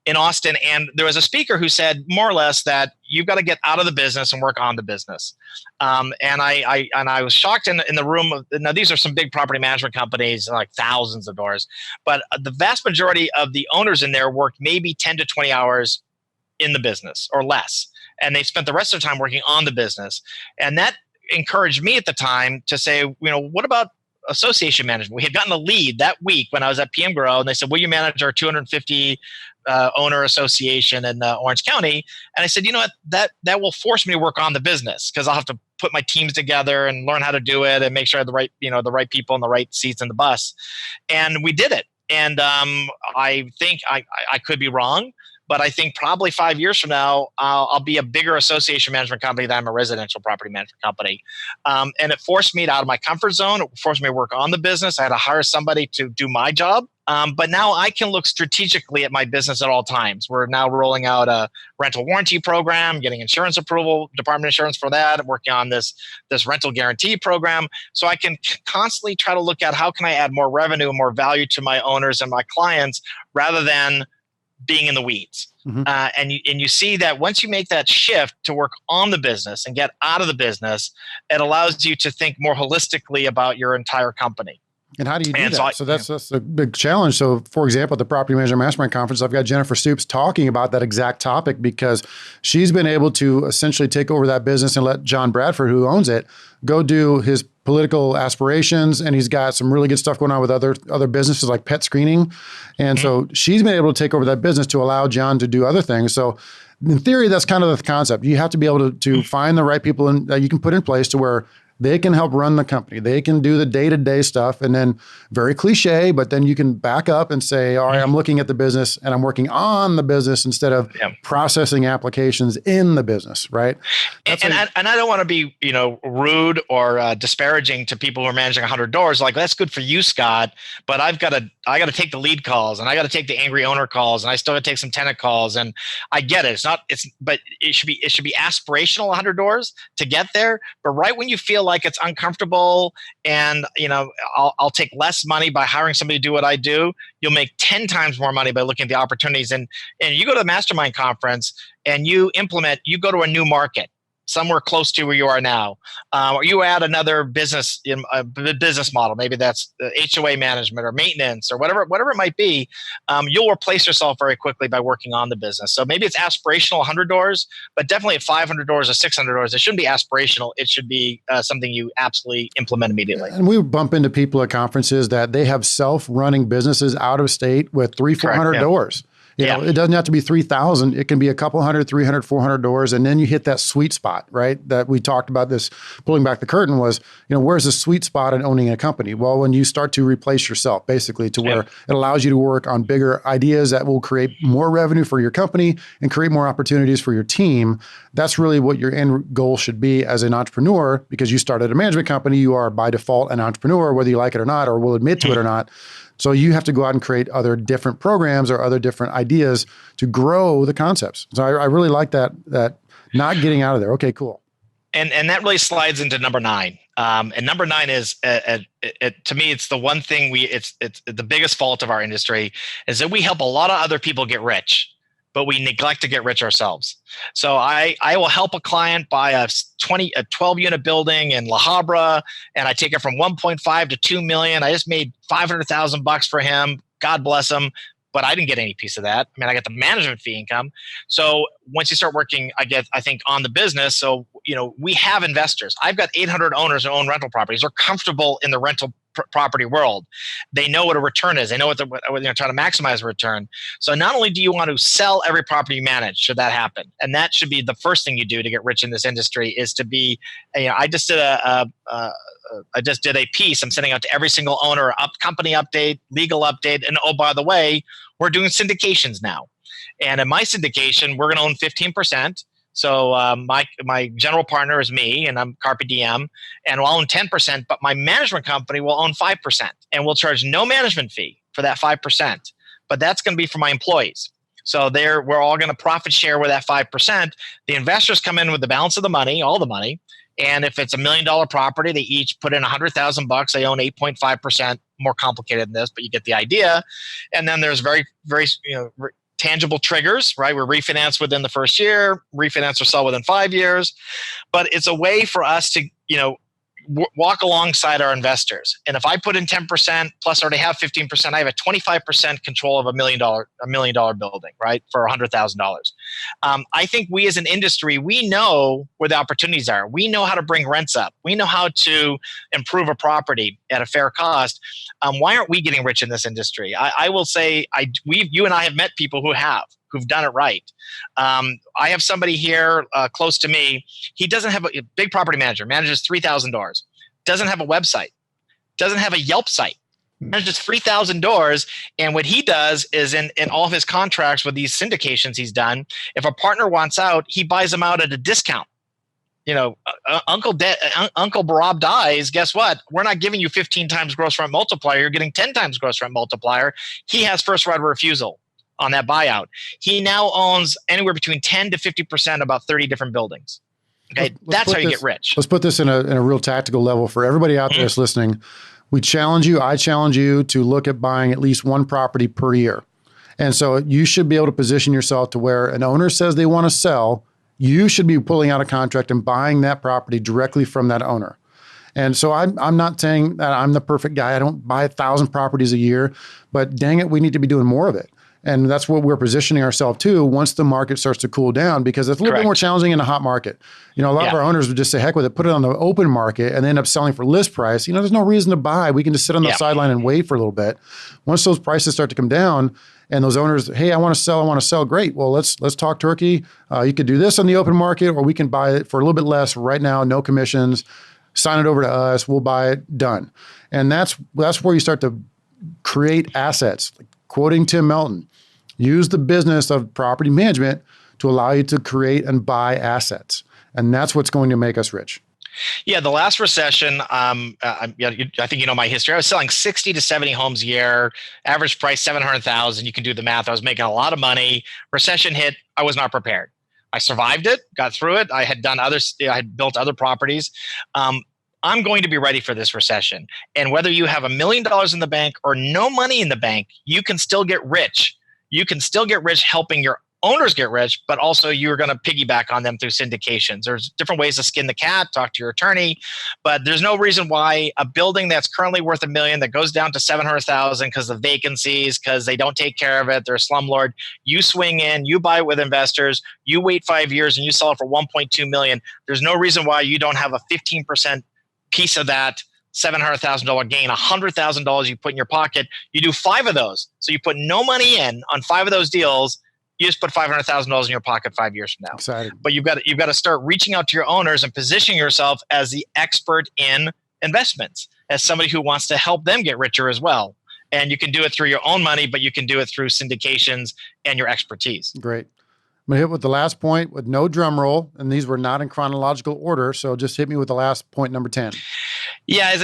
In Austin. And there was a speaker who said more or less that you've got to get out of the business and work on the business. And I was shocked in the room. Now, these are some big property management companies, like thousands of doors. But the vast majority of the owners in there worked maybe 10 to 20 hours in the business or less. And they spent the rest of the time working on the business. And that encouraged me at the time to say, what about association management? We had gotten a lead that week when I was at PM Grow, and they said, will you manage our 250 owner association in Orange County? And I said, you know what, that will force me to work on the business because I'll have to put my teams together and learn how to do it and make sure I have the right people in the right seats in the bus. And we did it. And I think I could be wrong, But I think probably 5 years from now, I'll be a bigger association management company than I'm a residential property management company. And it forced me out of my comfort zone. It forced me to work on the business. I had to hire somebody to do my job. But now I can look strategically at my business at all times. We're now rolling out a rental warranty program, getting insurance approval, Department of Insurance for that, working on this rental guarantee program. So I can constantly try to look at how can I add more revenue and more value to my owners and my clients rather than being in the weeds. Mm-hmm. And you see that once you make that shift to work on the business and get out of the business, it allows you to think more holistically about your entire company. And how do you do that? So that's a big challenge. So, for example, at the Property Manager Mastermind Conference, I've got Jennifer Stoops talking about that exact topic because she's been able to essentially take over that business and let John Bradford, who owns it, go do his political aspirations. And he's got some really good stuff going on with other businesses like pet screening. And so she's been able to take over that business to allow John to do other things. So in theory, that's kind of the concept. You have to be able to find the right people that you can put in place to where they can help run the company. They can do the day-to-day stuff. And then very cliche, but then you can back up and say, all right, I'm looking at the business and I'm working on the business instead of processing applications in the business, right? And I don't want to be, rude or disparaging to people who are managing 100 doors. Like, that's good for you, Scott, but I got to take the lead calls and I got to take the angry owner calls and I still got to take some tenant calls. And I get it. But it should be aspirational 100 doors to get there. But right when you feel like it's uncomfortable and I'll take less money by hiring somebody to do what I do, you'll make 10 times more money by looking at the opportunities. And you go to the Mastermind conference and you go to a new market somewhere close to where you are now, or you add another business model. Maybe that's HOA management or maintenance or whatever it might be. You'll replace yourself very quickly by working on the business. So maybe it's aspirational 100 doors, but definitely at 500 doors or 600 doors, it shouldn't be aspirational. It should be something you absolutely implement immediately. And we bump into people at conferences that they have self-running businesses out of state with 300-400 doors. It doesn't have to be 3,000. It can be a couple hundred, 300, 400 doors. And then you hit that sweet spot, right? That we talked about this, pulling back the curtain was, where's the sweet spot in owning a company? Well, when you start to replace yourself, basically to where it allows you to work on bigger ideas that will create more revenue for your company and create more opportunities for your team. That's really what your end goal should be as an entrepreneur, because you started a management company. You are by default an entrepreneur, whether you like it or not, or will admit to it or not. So you have to go out and create other different programs or other different ideas to grow the concepts. So I really like that not getting out of there. Okay, cool. And that really slides into number 9. And number 9 is, to me, it's the one thing it's the biggest fault of our industry is that we help a lot of other people get rich, but we neglect to get rich ourselves. So I will help a client buy a 12 unit building in La Habra, and I take it from 1.5 to 2 million. I just made $500,000 for him. God bless him. But I didn't get any piece of that. I mean, I got the management fee income. So once you start working, I think on the business. So, we have investors. I've got 800 owners who own rental properties. They're comfortable in the rental property world. They know what a return is. They know what they're trying to maximize a return. So not only do you want to sell every property you manage, should that happen, and that should be the first thing you do to get rich in this industry, is to be. I just did a piece. I'm sending out to every single owner, company update, legal update, and oh, by the way, we're doing syndications now. And in my syndication, we're going to own 15%. So my general partner is me, and I'm Carpe Diem, and we'll own 10%, but my management company will own 5%, and we'll charge no management fee for that 5%. But that's going to be for my employees. So we're all going to profit share with that 5%. The investors come in with the balance of the money, all the money. And if it's $1 million property, they each put in $100,000. They own 8.5%. More complicated than this, but you get the idea. And then there's very, very, tangible triggers, right? We're refinanced within the first year, refinance or sell within 5 years. But it's a way for us to, walk alongside our investors. And if I put in 10% plus already have 15%, I have a 25% control of $1 million building, right? For $100,000. I think we as an industry, we know where the opportunities are. We know how to bring rents up. We know how to improve a property at a fair cost. Why aren't we getting rich in this industry? I will say, you and I have met people who've done it right. I have somebody here close to me. He doesn't have a big property manager, manages 3,000 doors, doesn't have a website, doesn't have a Yelp site, manages 3,000 doors. And what he does is in all of his contracts with these syndications he's done, if a partner wants out, he buys them out at a discount. Uncle Rob dies, guess what? We're not giving you 15 times gross rent multiplier. You're getting 10 times gross rent multiplier. He has first right of refusal on that buyout. He now owns anywhere between 10 to 50% about 30 different buildings. Okay, that's how you get rich. Let's put this in a real tactical level for everybody out there that's listening. I challenge you to look at buying at least one property per year. And so you should be able to position yourself to where an owner says they want to sell, you should be pulling out a contract and buying that property directly from that owner. And so I'm not saying that I'm the perfect guy. I don't buy 1,000 properties a year, but dang it, we need to be doing more of it. And that's what we're positioning ourselves to once the market starts to cool down, because it's a little bit more challenging in a hot market. A lot of our owners would just say, heck with it, put it on the open market and end up selling for list price. There's no reason to buy. We can just sit on the sideline and wait for a little bit. Once those prices start to come down and those owners, hey, I want to sell. Great. Well, let's talk turkey. You could do this on the open market, or we can buy it for a little bit less right now, no commissions, sign it over to us. We'll buy it, done. And that's where you start to create assets. Quoting Tim Melton, use the business of property management to allow you to create and buy assets. And that's what's going to make us rich. Yeah, the last recession, I think you know my history. I was selling 60 to 70 homes a year, average price 700,000. You can do the math. I was making a lot of money. Recession hit. I was not prepared. I survived it, got through it. I had built other properties. I'm going to be ready for this recession. And whether you have $1 million in the bank or no money in the bank, you can still get rich. You can still get rich helping your owners get rich, but also you're going to piggyback on them through syndications. There's different ways to skin the cat, talk to your attorney, but there's no reason why a building that's currently worth $1 million that goes down to 700,000 because of vacancies, because they don't take care of it, they're a slumlord. You swing in, you buy it with investors, you wait 5 years and you sell it for $1.2 million. There's no reason why you don't have a 15% piece of that $700,000 gain, $100,000 you put in your pocket. You do 5 of those. So you put no money in on 5 of those deals. You just put $500,000 in your pocket 5 years from now. Excited. But you've got to start reaching out to your owners and positioning yourself as the expert in investments, as somebody who wants to help them get richer as well. And you can do it through your own money, but you can do it through syndications and your expertise. Great. I'm going to hit with the last point with no drum roll, and these were not in chronological order, so just hit me with the last point, number 10. Yeah,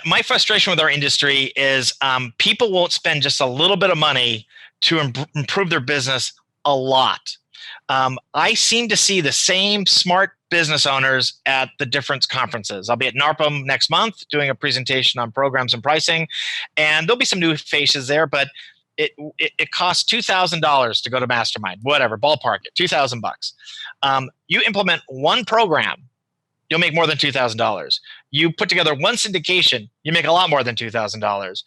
my frustration with our industry is people won't spend just a little bit of money to improve their business a lot. I seem to see the same smart business owners at the different conferences. I'll be at NARPM next month doing a presentation on programs and pricing, and there'll be some new faces there, but it costs $2,000 to go to Mastermind, whatever, ballpark it, $2,000. You implement one program, you'll make more than $2,000. You put together one syndication, you make a lot more than $2,000.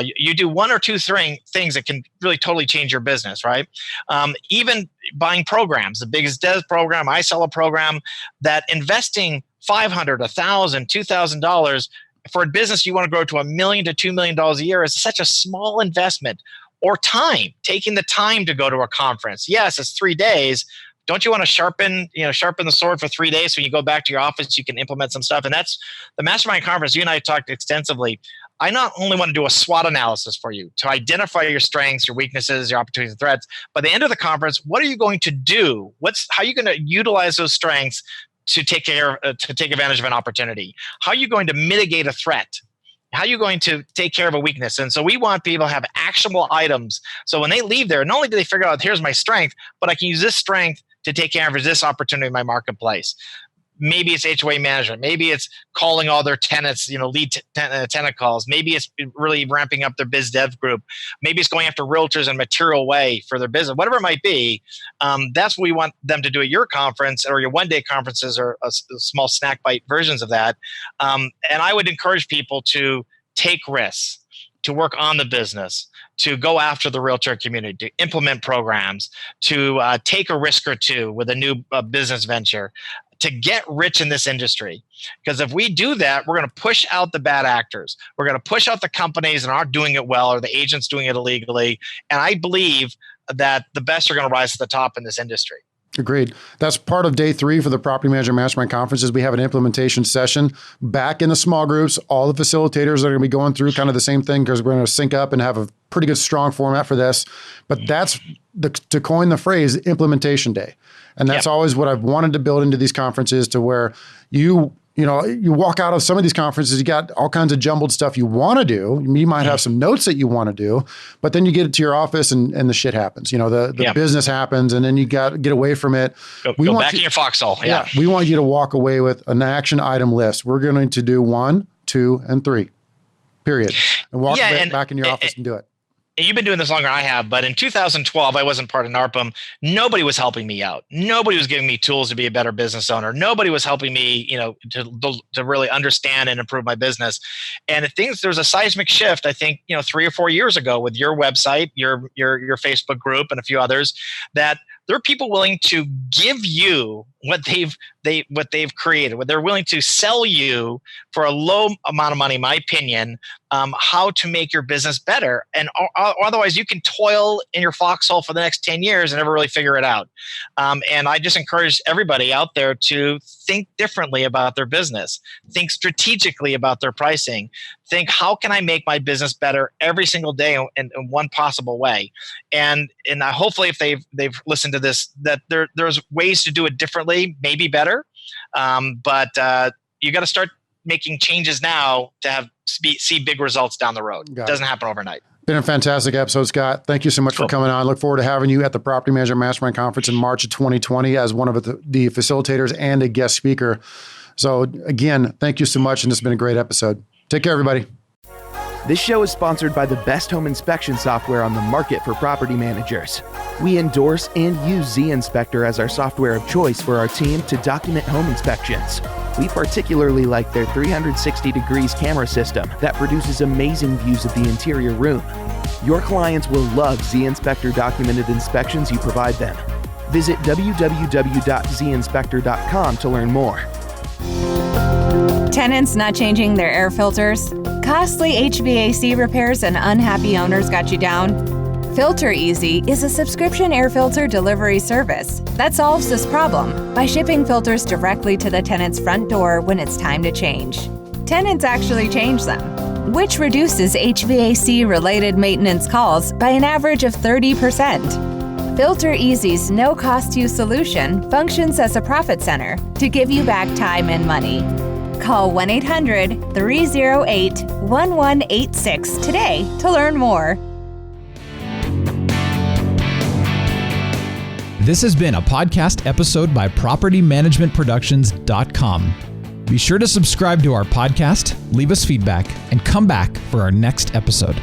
You do 1 or 2 things that can really totally change your business, right? Even buying programs, the biggest dev program, I sell a program, that investing $500, $1,000, $2,000 for a business you want to grow to $1 million to $2 million a year is such a small investment. Or time, taking the time to go to a conference. Yes, it's 3 days. Don't you want to sharpen the sword for 3 days so when you go back to your office, you can implement some stuff? And that's the Mastermind Conference. You and I talked extensively. I not only want to do a SWOT analysis for you to identify your strengths, your weaknesses, your opportunities and threats, but at the end of the conference, what are you going to do? How are you going to utilize those strengths to take advantage of an opportunity? How are you going to mitigate a threat? How are you going to take care of a weakness? And so we want people to have actionable items. So when they leave there, not only do they figure out, here's my strength, but I can use this strength to take care of this opportunity in my marketplace. Maybe it's HOA management. Maybe it's calling all their tenants, lead tenant calls. Maybe it's really ramping up their biz dev group. Maybe it's going after realtors in a material way for their business, whatever it might be. That's what we want them to do at your conference or your one-day conferences or a small snack bite versions of that. And I would encourage people to take risks, to work on the business, to go after the realtor community, to implement programs, to take a risk or two with a new business venture, to get rich in this industry. Because if we do that, we're going to push out the bad actors. We're going to push out the companies that aren't doing it well or the agents doing it illegally. And I believe that the best are going to rise to the top in this industry. Agreed. That's part of day 3 for the Property Manager Mastermind Conferences. We have an implementation session back in the small groups. All the facilitators are going to be going through kind of the same thing because we're going to sync up and have a pretty good, strong format for this. But that's to coin the phrase implementation day. And that's always what I've wanted to build into these conferences, to where you walk out of some of these conferences, you got all kinds of jumbled stuff you want to do. You might have some notes that you want to do, but then you get it to your office and the shit happens. The business happens, and then you got to get away from it. Go back in your foxhole. Yeah. We want you to walk away with an action item list. We're going to do 1, 2, and 3, period. And walk back in your office and do it. You've been doing this longer than I have, but in 2012, I wasn't part of NARPM. Nobody was helping me out. Nobody was giving me tools to be a better business owner. Nobody was helping me, to really understand and improve my business. And there's a seismic shift, I think, 3 or 4 years ago with your website, your Facebook group, and a few others, that there are people willing to give you what they've created. What they're willing to sell you for a low amount of money, in my opinion, how to make your business better. And otherwise, you can toil in your foxhole for the next 10 years and never really figure it out. And I just encourage everybody out there to think differently about their business, think strategically about their pricing, think, how can I make my business better every single day in one possible way? And hopefully, if they've listened to this, that there's ways to do it differently, maybe better. But you got to start making changes now to see big results down the road. It doesn't happen overnight. Been a fantastic episode, Scott. Thank you so much for coming on. Look forward to having you at the Property Manager Mastermind Conference in March of 2020 as one of the facilitators and a guest speaker. So again, thank you so much, and this has been a great episode. Take care, everybody. This show is sponsored by the best home inspection software on the market for property managers. We endorse and use Z-Inspector as our software of choice for our team to document home inspections. We particularly like their 360 degrees camera system that produces amazing views of the interior room. Your clients will love Z-Inspector documented inspections you provide them. Visit www.zinspector.com to learn more. Tenants not changing their air filters? Costly HVAC repairs and unhappy owners got you down? Filter Easy is a subscription air filter delivery service that solves this problem by shipping filters directly to the tenant's front door when it's time to change. Tenants actually change them, which reduces HVAC-related maintenance calls by an average of 30%. Filter Easy's no-cost-you solution functions as a profit center to give you back time and money. Call 1-800-308-1186 today to learn more. This has been a podcast episode by PropertyManagementProductions.com. Be sure to subscribe to our podcast, leave us feedback, and come back for our next episode.